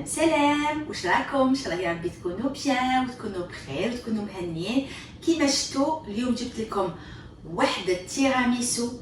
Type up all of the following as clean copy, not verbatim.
سلام، واش راكم؟ ان شاء الله يا ربي تكونوا بيان وتكونوا بخير وتكونوا مهنيين. كيما شفتوا اليوم جبت لكم وحده تيراميسو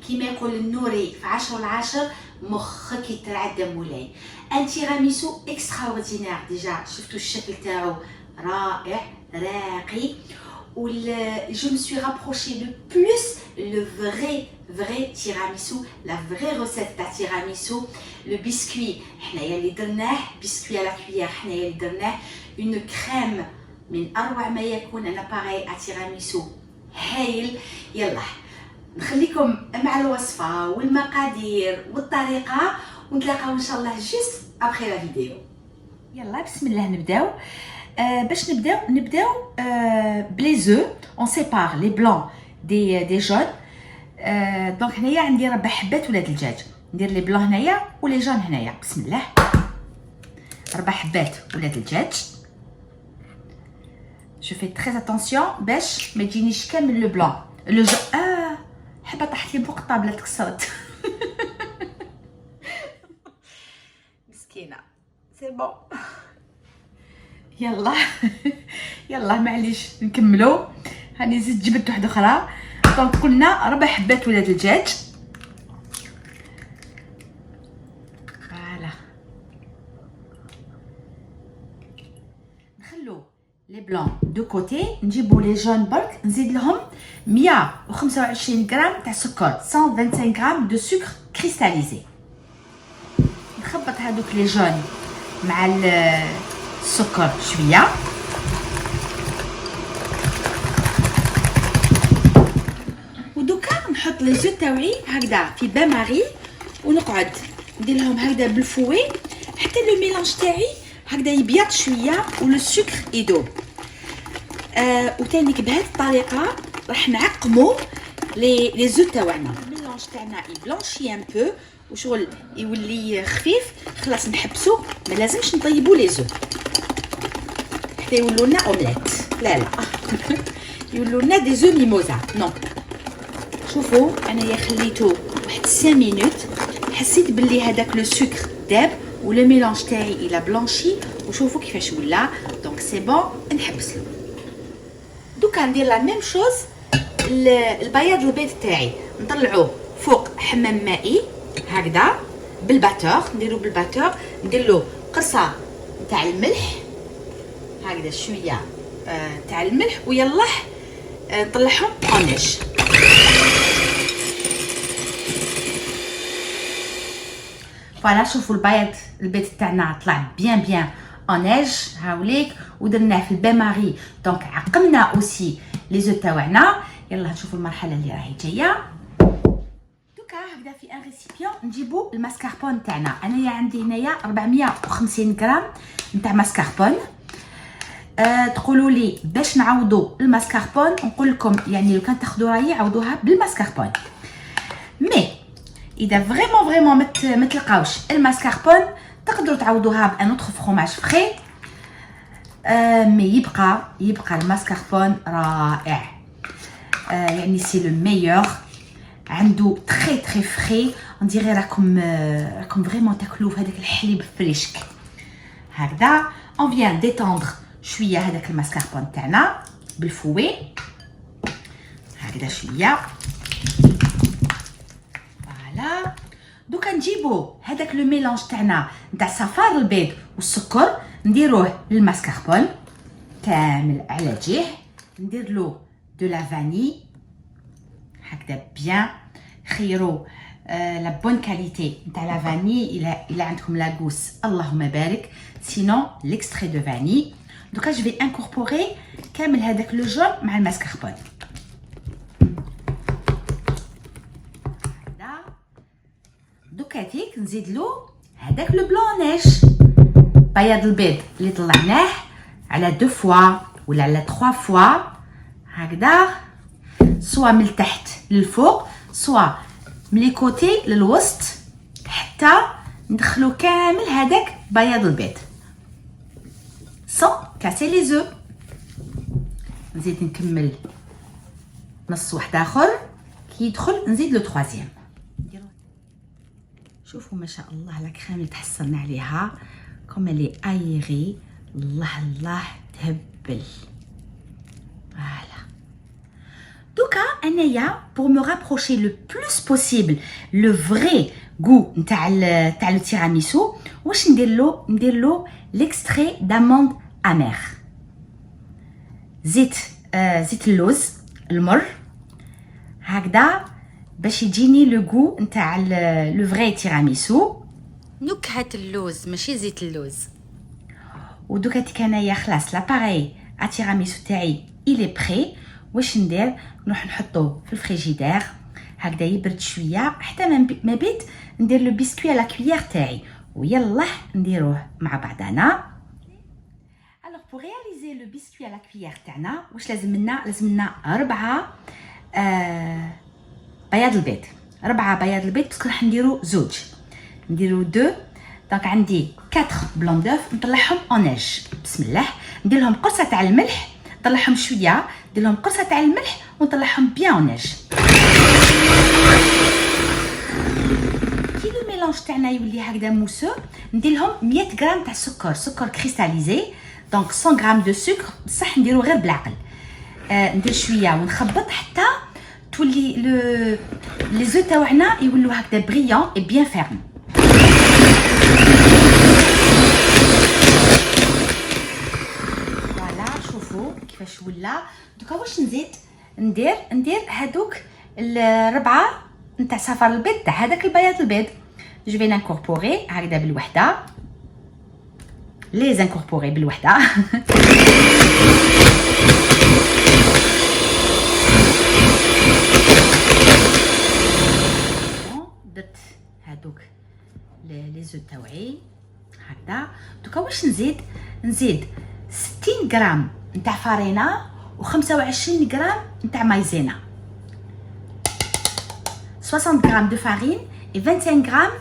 كيما يقول النوري في 10/10 مخك يترعد مولاي. ان تيراميسو اكستراوردينير. ديجا شفتوا الشكل تاعو رائع راقي. Je me suis rapprochée de plus le vrai tiramisu, la vraie recette de tiramisu. Le biscuit, حنايا اللي درناه biscuit à la cuillère، حنايا اللي درناه une crème من أروع ما يكون. أنا باغي à tiramisu هايل. يلا نخليكم مع الوصفة والمقادير والطريقة ونتلاقاو إن شاء الله جوست après la vidéo. يلا بسم الله نبداو. باش نبداو بلي زو اون سيبار لي بلون دي جون. دونك هنايا عندي 4 حبات ولاد الدجاج، ندير لي بلون هنايا ولي جون هنايا. بسم الله. 4 حبات ولاد الدجاج. جو في تري اتونسيون باش ما تجينيش كامل لو بلون لو جو. حبه طاحت لي فوق الطابله تكسرت. مسكينه. سي بون. يلا يلا معليش نكملوا. هاني زدت جبت واحده اخرى. دونك قلنا 4 حبات ولاد الدجاج. فوالا نخلو لي بلون دو كوتي. نجيبو لي جون برك نزيد لهم 125 غرام تاع سكر، 125 غرام دو سكر كريستاليزي. نخبط هذوك لي جون مع السكر شويه. ودوكا نحط لي زو تاوعي هكذا في بان ماري ونقعد ندير لهم هكذا بالفوي حتى لو ميلانج تاعي هكذا يبيض شويه ولو سكر يذوب. وتانيك بهذه الطريقه راح نعقموا لي زو تاوعنا. الميلانج تاعنا يبلونشي ان بو وشغل يولي خفيف. خلاص نحبسو، ما لازمش نطيبوا لي زو حتى يولوا لنا اومليت. لا يولوا لنا دي زو ميموزا. نو شوفوا انايا خليته واحد 5 مينوت. حسيت باللي هذاك لو سكر داب ولو ميلانج تاعي الى بلانشي. وشوفوا كيفاش ولا. دونك سي بون نحبسلو. دوكا ندير لا ميم شوز. البياض البيض تاعي نطلعوه فوق حمام مائي هكذا بالباتور. نديرو بالباتور، ندير له قرصه تاع الملح هكذا شويه تاع الملح ويلا نطلعهم اونيج. فوالا شوفوا البيض تاعنا طلع بيان اونيج هاوليك. ودرناه في البان ماري. دونك عقمنا اوسي لي زو تاعنا. يلا نشوفوا المرحله اللي راهي جايه. هكذا في ان ريسيبيون نجيبو الماسكاربون تاعنا. انايا عندي هنايا 450 غرام نتاع ماسكاربون. تقولوا لي باش نعوضوا الماسكاربون، نقول لكم يعني لو كان تاخذوا رايي عوضوها بالماسكاربون. مي اذا فريمون ما تلقاوش الماسكاربون تقدروا تعوضوها بان اوتر فروماج فري. مي يبقى الماسكاربون رائع. يعني سي لو ميور. عنده تري فري. نديري راكم فريمون تاكلوه في هذاك الحليب فريشك هكذا. اون فيان ديتوندر شويه هذاك الماسكاربون تاعنا بالفوي هكذا شويه. فوالا دوكا نجيبو هذاك لو ميلونج تاعنا نتاع صفار البيض والسكر نديروه للماسكاربون كامل على جهه. ندير له دو لا فاني هكذا بيان. خيروا لا بون كاليتي نتاع لا فاني الى عندكم لاغوس اللهم بارك. سينون ليكستري دو فاني. دوكا جو في انكوربوري كامل هذاك لو جون مع الماسكاربون هكذا. دوكا تيك نزيد له هذاك لو بلونيش بياض البيض اللي طلعناه على 2 فوا ولا على 3 فوا هكذا، سوا من التحت للفوق سوا من لي كوتي للوسط حتى ندخلو كامل هذاك بياض البيض سون كاسي لي زو. نزيد نكمل نص واحد اخر كي يدخل نزيد لو troisième. شوفوا ما شاء الله لا كريم اللي تحصلنا عليها كوم اللي ايري. الله الله تهبل. فوالا دوكا انايا بور مو رابروشي لو بلوس بوسيبل لو فري غو نتاع لو تيراميسو، واش ندير له ليكستري داموند امير. زيت اللوز المر هكذا باش يجيني لو غو نتاع لو فري تيراميسو. نكهه اللوز ماشي زيت اللوز. ودوكا انايا خلاص لاباري ا تيراميسو تاعي الي بري. واش ندير؟ نروح نحطوه في الفريجيدير هكذا يبرد شويه حتى ما بيت ندير لو بيسكوي على كويير تاعي ويلا نديروه مع بعضنا. الوغ بور رياليزي لو بيسكوي على كويير تاعنا واش لازم لنا 4 بياض البيض. 4 بياض البيض باسكو راح نديرو زوج، نديرو 2. دونك عندي 4 بلون دوف نطلعهم اونيج. بسم الله. ندير لهم قرصه تاع الملح، نطلعهم شويه، ندير لهم قرصه تاع الملح ونطلعهم بيان اونيج. كي لو ميلونج تاعنا يولي هكذا موسو ندير لهم 100 غرام تاع سكر كريستاليزي. دونك 100 غرام دو سكر بصح نديرو غير بالعقل. ندير شويه ونخبط حتى تولي لي زو تاعنا يولوا هكذا بريون اي بيان فيرم. شوفوا كيفاش ولا. دوكا واش نزيد ندير هادوك الربعه نتاع صفار البيض تاع هذاك البياض البيض. جو في نانكوربوري هكذا بالوحده، لي زانكوربوري بالوحده. درت هادوك لي زو تاوعي هكذا. دوكا واش نزيد 60 غرام نتاع فارينه و25 غرام نتاع مايزينا. 60 غرام دو فارين et 25 غرام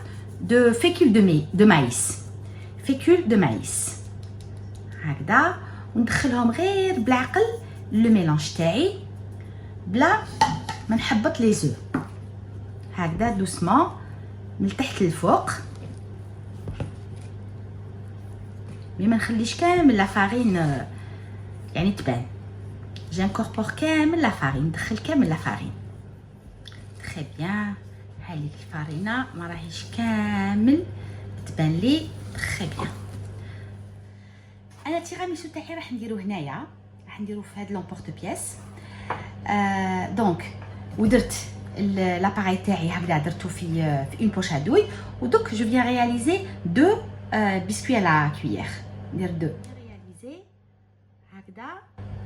دو fécule de maïs. fécule de maïs هكذا. وندخلهم غير بالعقل لو ميلونج تاعي بلا ما نحبط لي زو هكذا دوسمون من تحت للفوق. ما نخليش كامل لا فارين يعني تبان. جانكوربور كامل لا فارين، ندخل كامل لا فارين. تري بيان. هذيك الفارينه ما راهيش كامل تبان لي. تري بيان. انا التيراميسو تاعي راح نديرو هنايا، راح نديرو في هاد لومبورط بياس. دونك ودرت لاباري تاعي هكذا درتو في اون بوش ادوي. ودوك جو فيان رياليزي 2 بسكوي على كويير. ندير 2 رياليزي هكذا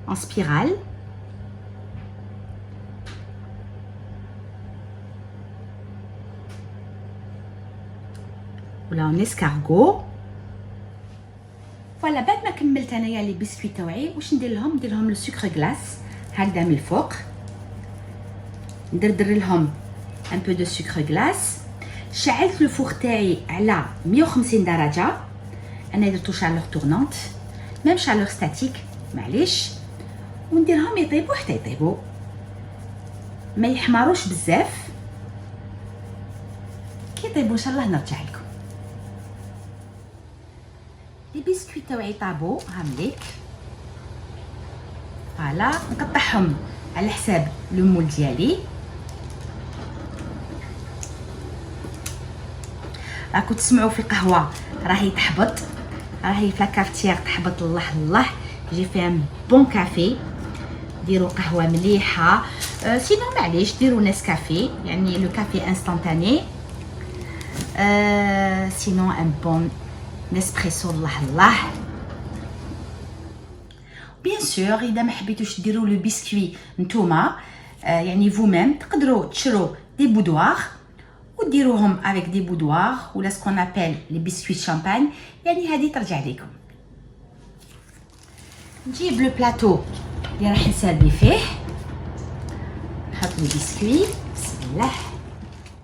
en spirale. ولا en escargot. فوالا بعد ما كملت انايا لي بسكوي تاوعي واش ندير لهم لو سكر غلاس هكذا من الفوق. ندردر لهم ان بو دو سكر غلاس. شعلت لو فوغ تاعي على 150 درجه. انا درتو شالور تورنونت ميم شالور ستاتيك معليش. ونديرهم يطيبوا حتى يطيبوا ما يحمروش بزاف. كي يطيبوا ان شاء الله نرجع لكم. لي بسكويت تاوعي طابو هامليك. فوالا نقطعهم على حساب لو مول ديالي. راكم تسمعوا في قهوه راهي تحبط، راهي في لاكافتيير تحبط. الله الله جي فيها بون كافي. ديروا قهوه مليحه. سينو معليش ديروا نسكافي يعني لو كافي انستانتاني. سينو ان بون نسبريسو. الله الله. بيان سور اذا ما حبيتوش ديروا لو بسكوي نتوما يعني فو ميم تقدروا تشرو دي بودوار وديروهم افيك دي بودوار ولا سكون ابل لي بسكويت شامبان. يعني هذه ترجع لكم. نجيب لو بلاطو اللي راح نسالي فيه. نحط لي بسكوي. بسم الله.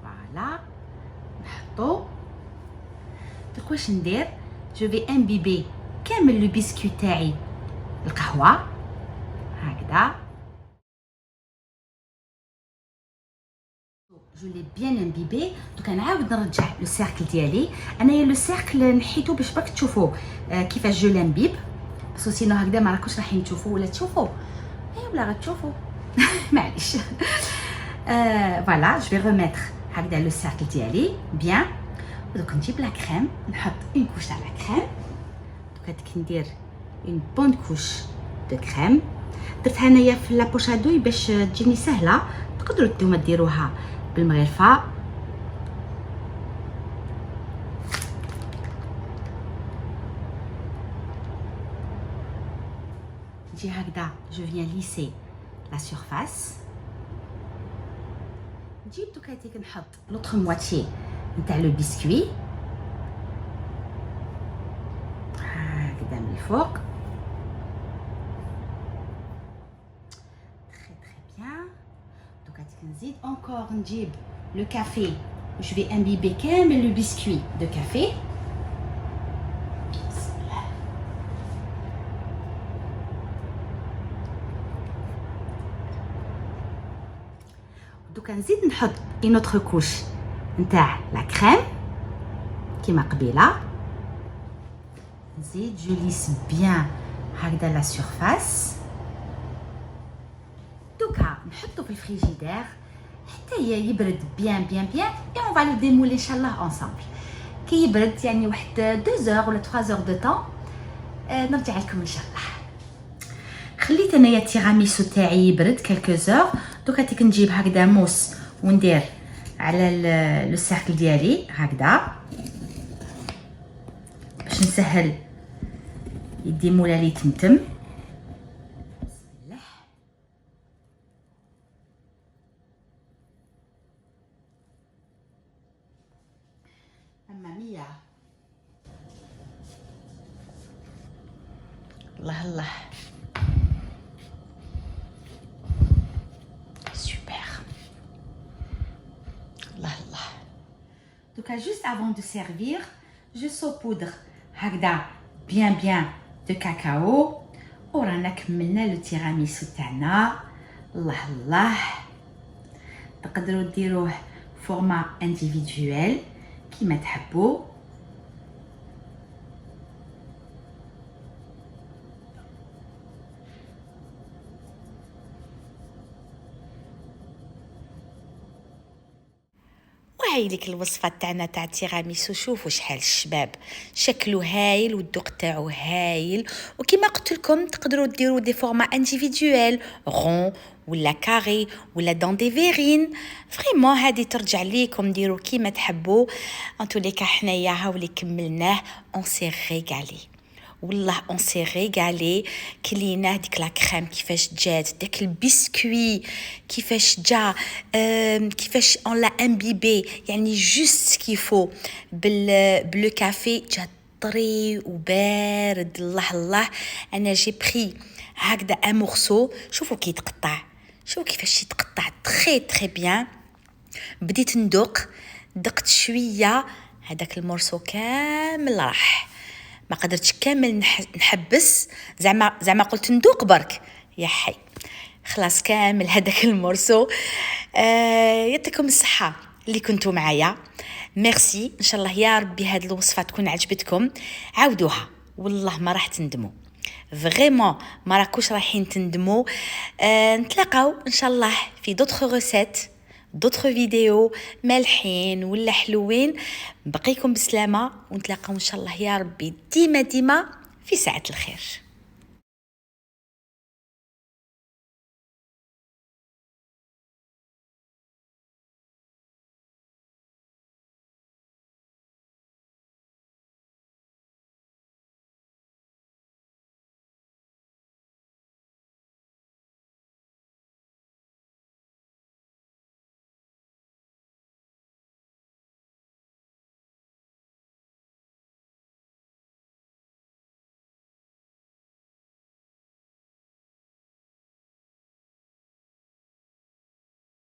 فوالا نحطو. دوك واش ندير؟ جو في امبيبي كامل لو بسكوي تاعي القهوه هكذا. جو لي بيان امبيبي. دوك نعاود نرجع لو سيركل ديالي. انايا لو سيركل نحيتو باش باك تشوفوا كيفاش جو لامبيب، باسكو سينو هكذا ما راكوش رايحين تشوفوا ولا تشوفوا ولا غتشوفوا معليش. فوالا جو في ريميتر هكذا لو سيركل ديالي بيان. ودوك نجيب لا كريم، نحط اون كوش تاع لا كريم. دوك هاديك ندير اون بون كوش دو كريم. درتها انايا في لابوش ادوي باش تجيني سهله. تقدروا نتوما ديروها بالمغرفه. نجي هكذا جو فيان ليسي لا سيرفاس. نجيب دوك هاديك نحط لوطخ مواتيي نتاع لو بسكوي هكذا من الفوق. تري تري بيان. دوك هاديك نزيد اونكور نجيب لو كافي جو في امبيبي كامل لو بسكوي دو كافي. دوك نزيد نحط اون اوتر كوش نتاع لا كريم كيما قبيله. نزيد جو ليس بيان هكذا لا سيرفاس. دوكا نحطو في الفريجيدير حتى يبرد بيان بيان بيان اي اون فا لو ديمولي ان شاء الله انصامبل. كي يبرد يعني واحد 2 اور ولا 3 اور دو طون نرجع لكم ان شاء الله. خليت انايا التيراميسو تاعي يبرد كالكو زور. دوكا تيك نجيب هكذا موس وندير على لو سيركل ديالي هكذا باش نسهل يدي مولا لي تمتم. اما مية الله الله سوبر. الله الله. دوكا جوست افون دو سيرفير جو saupoudre هكذا بيان بيان دو كاكاو ورانا كملنا لو تيراميسو تاعنا. الله الله. تقدروا ديروه فورما انديفيدويل كيما تحبوا. وهاي ليك الوصفه تاعنا تاع التيراميسو. شوفوا شحال الشباب، شكله هايل والذوق تاعو هايل. وكما قلت لكم تقدروا ديروا دي فورما انديفيدويل رون ولا كاري ولا دون دي فيرين. فريمون هذه ترجع ليكم ديروا كيما تحبوا. ان تو لي كا حنايا هاولي كملناه اون سي ريغالي. والله اون سي ريغالي. كلينا ديك لا كريم كيفاش جات، داك البسكوي كيفاش جا، كيفاش اون لا امبيبي يعني جوست كيفو بلو كافي جا طري وبارد. الله الله. انا جي بري هكذا ان مورسو. شوفوا كي يتقطع، شوفوا كيفاش يتقطع تري تري بيان. بديت ندوق، دقت شويه هذاك المورسو كامل راح. ما قدرتش كامل نحبس، زعما قلت ندوق برك يا حي. خلاص كامل هذاك المورسو. يعطيكم الصحه اللي كنتوا معايا. ميرسي. ان شاء الله يا ربي هذه الوصفه تكون عجبتكم. عاودوها والله ما راح تندموا. فريمون ما راكوش رايحين تندموا. نتلاقاو ان شاء الله في دوطخ روسيت دوطخ فيديو مالحين ولا حلوين. بقيكم بسلامه ونتلاقاو ان شاء الله يا ربي ديما ديما في ساعه الخير.